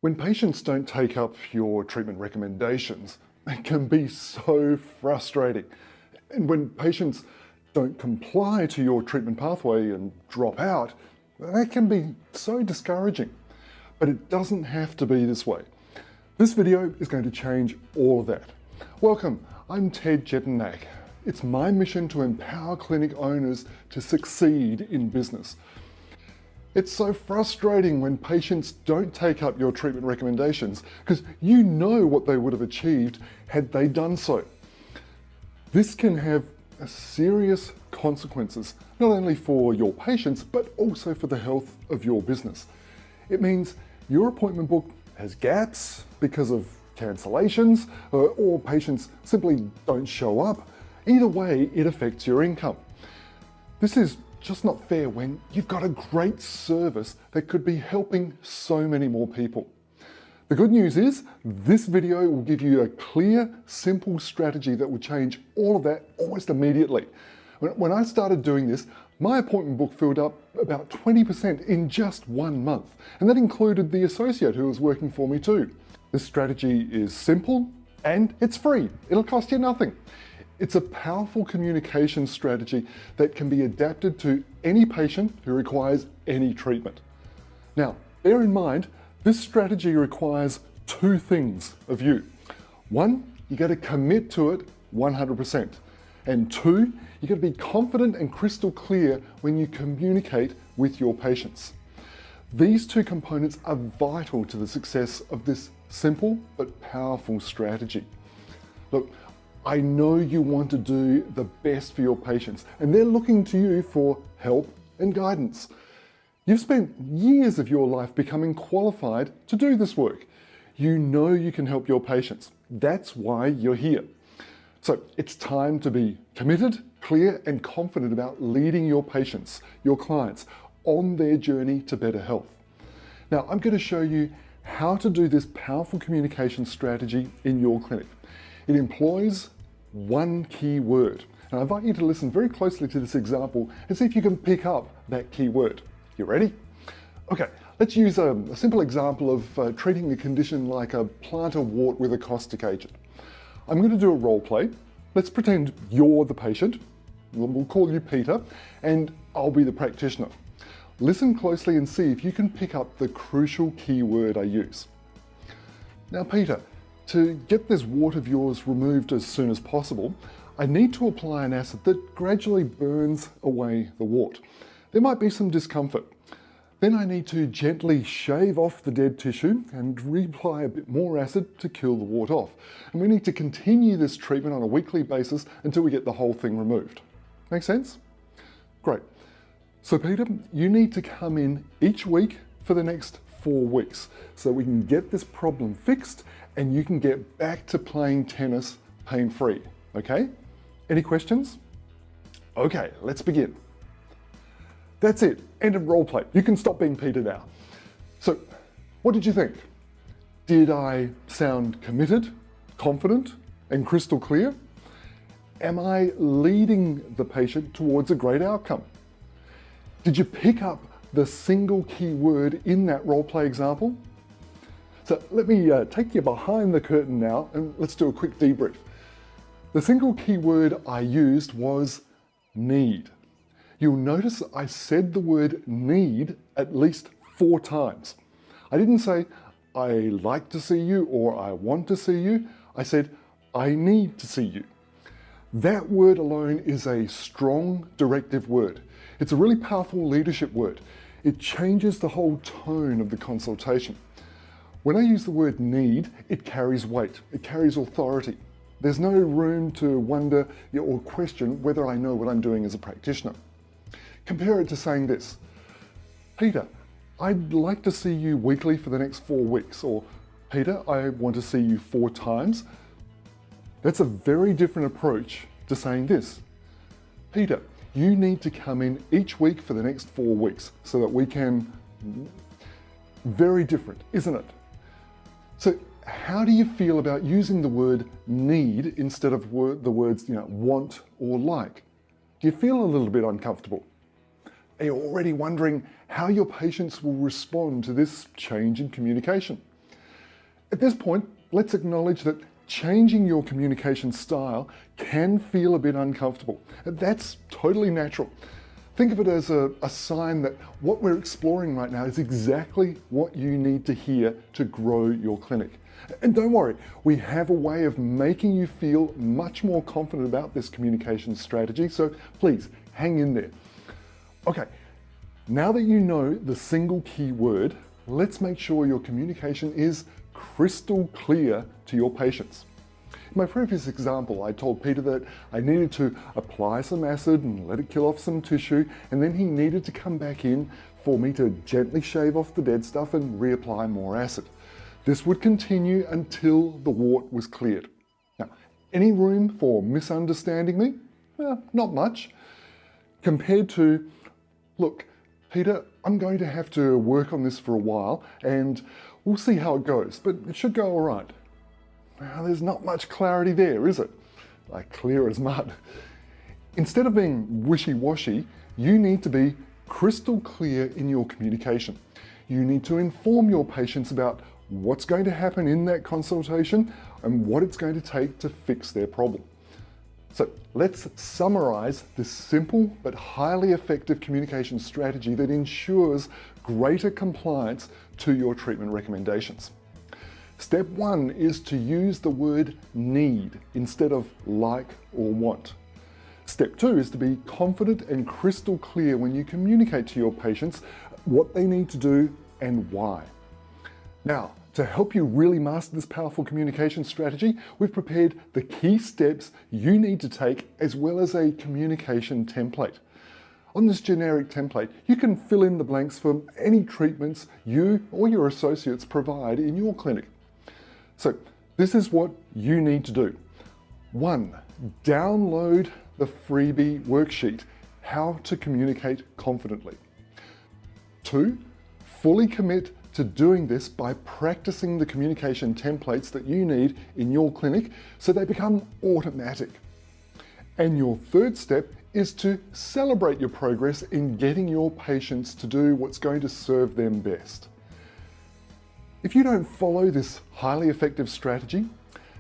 When patients don't take up your treatment recommendations, it can be so frustrating. And when patients don't comply to your treatment pathway and drop out, that can be so discouraging. But it doesn't have to be this way. This video is going to change all of that. Welcome, I'm Ted Jetanak. It's my mission to empower clinic owners to succeed in business. It's so frustrating when patients don't take up your treatment recommendations because you know what they would have achieved had they done so. This can have serious consequences, not only for your patients, but also for the health of your business. It means your appointment book has gaps because of cancellations, or patients simply don't show up. Either way, it affects your income. This is just not fair when you've got a great service that could be helping so many more people. The good news is this video will give you a clear, simple strategy that will change all of that almost immediately. When I started doing this, my appointment book filled up about 20% in just 1 month, and that included the associate who was working for me too. This strategy is simple and it's free. It'll cost you nothing. It's a powerful communication strategy that can be adapted to any patient who requires any treatment. Now, bear in mind, this strategy requires 2 things of you. 1, you got to commit to it 100%. And 2, you got to be confident and crystal clear when you communicate with your patients. These 2 components are vital to the success of this simple but powerful strategy. Look, I know you want to do the best for your patients, and they're looking to you for help and guidance. You've spent years of your life becoming qualified to do this work. You know you can help your patients. That's why you're here. So it's time to be committed, clear, and confident about leading your patients, your clients, on their journey to better health. Now, I'm going to show you how to do this powerful communication strategy in your clinic. It employs 1 key word. And I invite you to listen very closely to this example and see if you can pick up that key word. You ready? Okay, let's use a simple example of treating a condition like a plantar wart with a caustic agent. I'm going to do a role play. Let's pretend you're the patient. We'll call you Peter, and I'll be the practitioner. Listen closely and see if you can pick up the crucial key word I use. Now, Peter, to get this wart of yours removed as soon as possible, I need to apply an acid that gradually burns away the wart. There might be some discomfort. Then I need to gently shave off the dead tissue and reapply a bit more acid to kill the wart off. And we need to continue this treatment on a weekly basis until we get the whole thing removed. Make sense? Great. So Peter, you need to come in each week for the next 4 weeks so we can get this problem fixed and you can get back to playing tennis pain-free, okay? Any questions? Okay, let's begin. That's it, end of role play. You can stop being Peter now. So, what did you think? Did I sound committed, confident, and crystal clear? Am I leading the patient towards a great outcome? Did you pick up the single key word in that role play example? So let me take you behind the curtain now and let's do a quick debrief. The single key word I used was need. You'll notice I said the word need at least 4 times. I didn't say, I like to see you or I want to see you. I said, I need to see you. That word alone is a strong directive word. It's a really powerful leadership word. It changes the whole tone of the consultation. When I use the word need, it carries weight, it carries authority. There's no room to wonder or question whether I know what I'm doing as a practitioner. Compare it to saying this: Peter, I'd like to see you weekly for the next 4 weeks, or Peter, I want to see you 4 times. That's a very different approach to saying this: Peter, you need to come in each week for the next 4 weeks so that we can... Very different, isn't it? So how do you feel about using the word need instead of the words, want or like? Do you feel a little bit uncomfortable? Are you already wondering how your patients will respond to this change in communication? At this point, let's acknowledge that changing your communication style can feel a bit uncomfortable. That's totally natural. Think of it as a sign that what we're exploring right now is exactly what you need to hear to grow your clinic. And don't worry, we have a way of making you feel much more confident about this communication strategy, so please hang in there. Okay, now that you know the single key word, let's make sure your communication is crystal clear to your patients. In my previous example, I told Peter that I needed to apply some acid and let it kill off some tissue, and then he needed to come back in for me to gently shave off the dead stuff and reapply more acid. This would continue until the wart was cleared. Now, any room for misunderstanding me? Well, not much. Compared to, look, Peter, I'm going to have to work on this for a while and we'll see how it goes, but it should go all right. Well, there's not much clarity there, is it? Like clear as mud. Instead of being wishy-washy, you need to be crystal clear in your communication. You need to inform your patients about what's going to happen in that consultation and what it's going to take to fix their problem. So let's summarize this simple but highly effective communication strategy that ensures greater compliance to your treatment recommendations. Step 1 is to use the word need instead of like or want. Step 2 is to be confident and crystal clear when you communicate to your patients what they need to do and why. Now, to help you really master this powerful communication strategy, we've prepared the key steps you need to take as well as a communication template. On this generic template, you can fill in the blanks for any treatments you or your associates provide in your clinic. So this is what you need to do. 1, download the freebie worksheet, How to Communicate Confidently. 2, fully commit to doing this by practicing the communication templates that you need in your clinic so they become automatic. And your third step is to celebrate your progress in getting your patients to do what's going to serve them best. If you don't follow this highly effective strategy,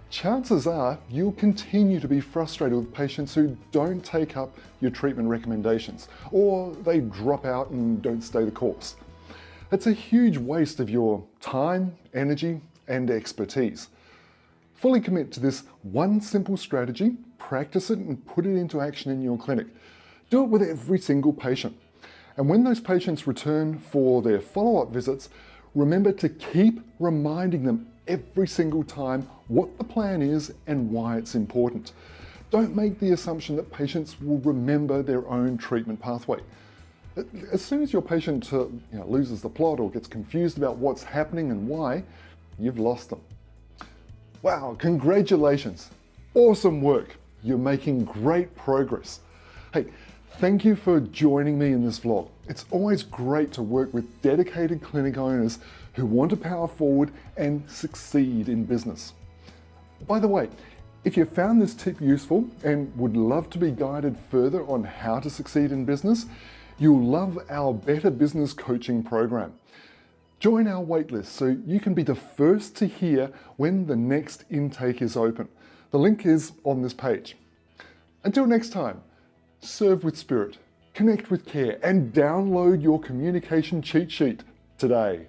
chances are you'll continue to be frustrated with patients who don't take up your treatment recommendations, or they drop out and don't stay the course. It's a huge waste of your time, energy, and expertise. Fully commit to this one simple strategy, practice it and put it into action in your clinic. Do it with every single patient. And when those patients return for their follow-up visits, remember to keep reminding them every single time what the plan is and why it's important. Don't make the assumption that patients will remember their own treatment pathway. As soon as your patient loses the plot or gets confused about what's happening and why, you've lost them. Wow, congratulations. Awesome work. You're making great progress. Hey, thank you for joining me in this vlog. It's always great to work with dedicated clinic owners who want to power forward and succeed in business. By the way, if you found this tip useful and would love to be guided further on how to succeed in business, you'll love our Better Business Coaching program. Join our waitlist so you can be the first to hear when the next intake is open. The link is on this page. Until next time, serve with spirit, connect with care, and download your communication cheat sheet today.